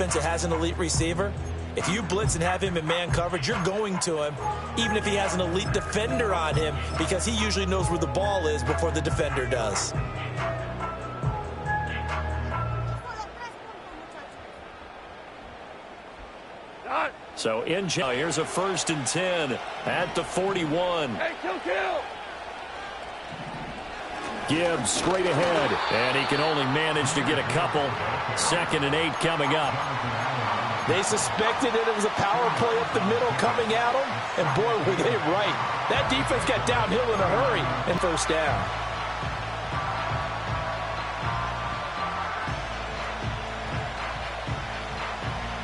defense that has an elite receiver, if you blitz and have him in man coverage, you're going to him, even if he has an elite defender on him, because he usually knows where the ball is before the defender does. So here's a 1st and 10 at the 41. Hey, kill. Gibbs straight ahead, and he can only manage to get a couple. 2nd and 8 coming up. They suspected that it was a power play up the middle coming at them, and boy, were they right. That defense got downhill in a hurry and 1st down.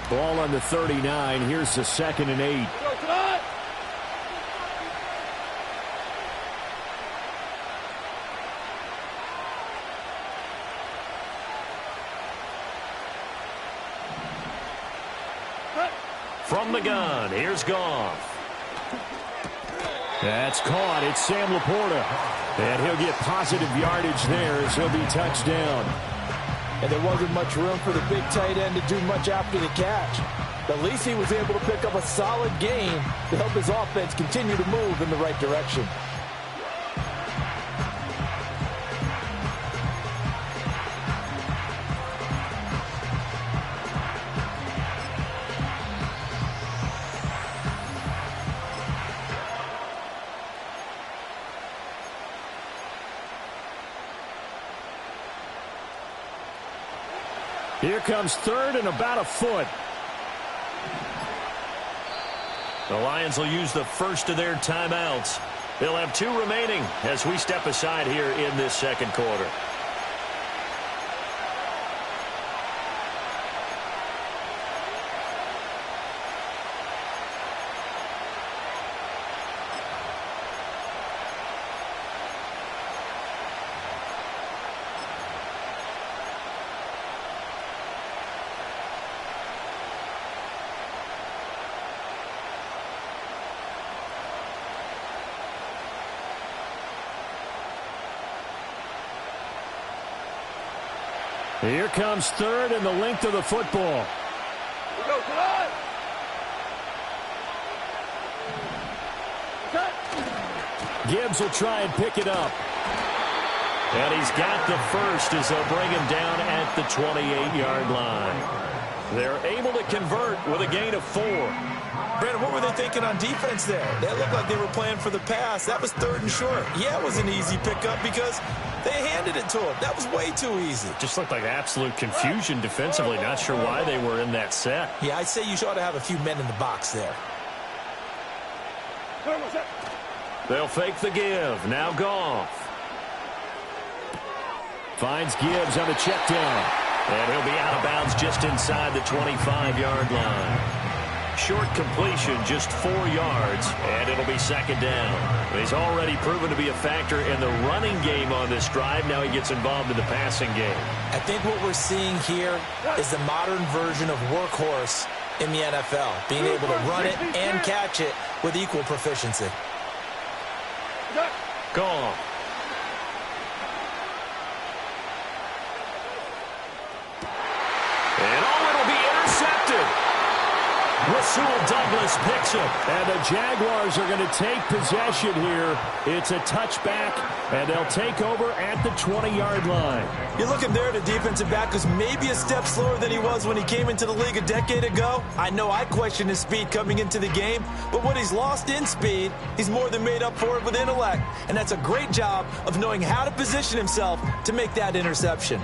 Ball on the 39. Here's the 2nd and 8. From the gun, here's Goff. That's caught. It's Sam Laporta. And he'll get positive yardage there as he'll be touched down. And there wasn't much room for the big tight end to do much after the catch. At least he was able to pick up a solid gain to help his offense continue to move in the right direction. Here comes 3rd and about a foot. The Lions will use the first of their timeouts. They'll have 2 remaining as we step aside here in this 2nd quarter. Here comes 3rd and the length of the football. Gibbs will try and pick it up. And he's got the first as they'll bring him down at the 28-yard line. They're able to convert with a gain of 4. Brandon, what were they thinking on defense there? They looked like they were playing for the pass. That was 3rd and short. Yeah, it was an easy pickup because they handed it to him. That was way too easy. Just looked like absolute confusion defensively. Not sure why they were in that set. Yeah, I'd say you ought to have a few men in the box there. They'll fake the give. Now Goff. Finds Gibbs on the check down. And he'll be out of bounds just inside the 25-yard line. Short completion, just 4 yards, and it'll be 2nd down. He's already proven to be a factor in the running game on this drive. Now he gets involved in the passing game. I think what we're seeing here is the modern version of workhorse in the NFL, being able to run it and catch it with equal proficiency. Gone. And it'll be intercepted. Rasul Douglas picks it. And the Jaguars are going to take possession here. It's a touchback, and they'll take over at the 20-yard line. You're looking there at a defensive back who's maybe a step slower than he was when he came into the league a decade ago. I know I questioned his speed coming into the game, but what he's lost in speed, he's more than made up for it with intellect. And that's a great job of knowing how to position himself to make that interception.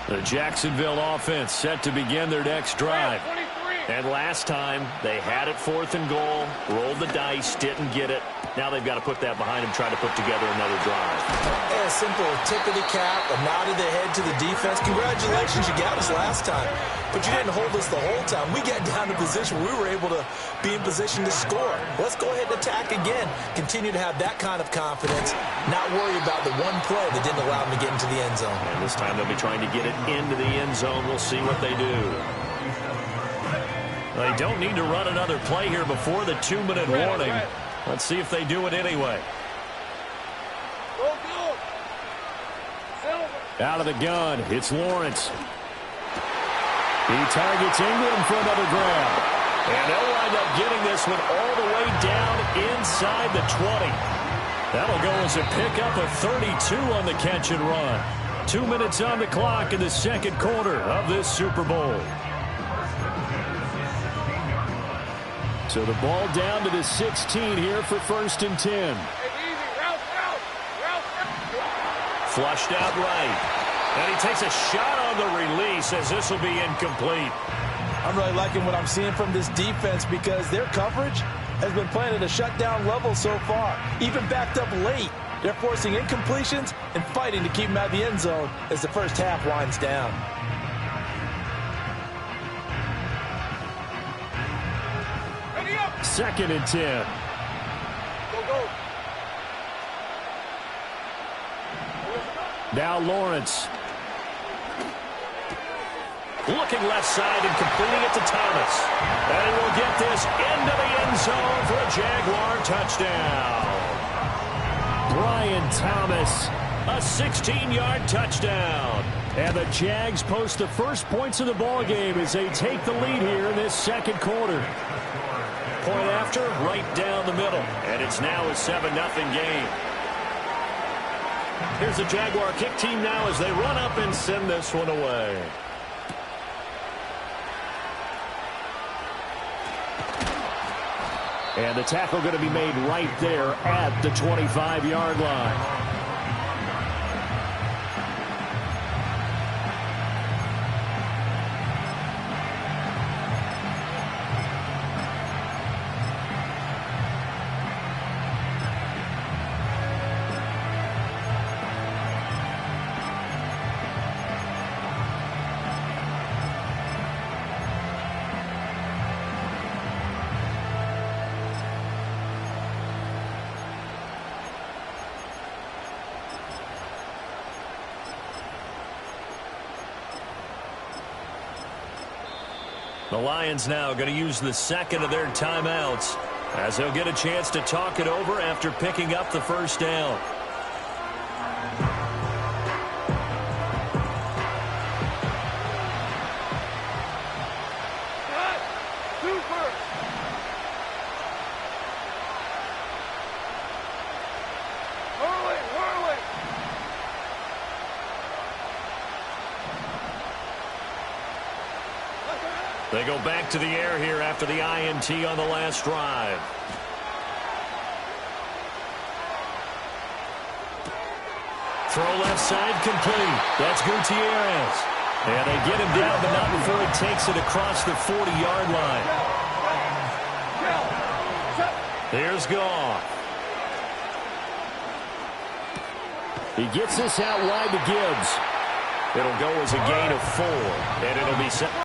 The Jacksonville offense set to begin their next drive. And last time, they had it 4th and goal, rolled the dice, didn't get it. Now they've got to put that behind them, try to put together another drive. A simple tip of the cap, a nod of the head to the defense. Congratulations, you got us last time. But you didn't hold us the whole time. We got down to position. We were able to be in position to score. Let's go ahead and attack again. Continue to have that kind of confidence. Not worry about the one play that didn't allow them to get into the end zone. And this time they'll be trying to get it into the end zone. We'll see what they do. They don't need to run another play here before the 2-minute warning. Let's see if they do it anyway. Out of the gun, it's Lawrence. He targets Ingram for another grab. And they'll wind up getting this one all the way down inside the 20. That'll go as a pickup of 32 on the catch and run. 2 minutes on the clock in the second quarter of this Super Bowl. So the ball down to the 16 here for 1st and 10. Flushed out right. And he takes a shot on the release as this will be incomplete. I'm really liking what I'm seeing from this defense because their coverage has been playing at a shutdown level so far. Even backed up late, they're forcing incompletions and fighting to keep them out of the end zone as the first half winds down. Second and 10. Go. Now Lawrence. Looking left side and completing it to Thomas. And he will get this into the end zone for a Jaguar touchdown. Brian Thomas, a 16-yard touchdown. And the Jags post the first points of the ball game as they take the lead here in this second quarter. Point after, right down the middle. And it's now a 7-0 game. Here's the Jaguar kick team now as they run up and send this one away. And the tackle going to be made right there at the 25-yard line. The Lions now going to use the second of their timeouts as they'll get a chance to talk it over after picking up the first down. They go back to the air here after the INT on the last drive. Throw left side complete. That's Gutierrez. And they get him down, but not before he takes it across the 40-yard line. Here's Goff. He gets this out wide to Gibbs. It'll go as a gain of 4, and it'll be set.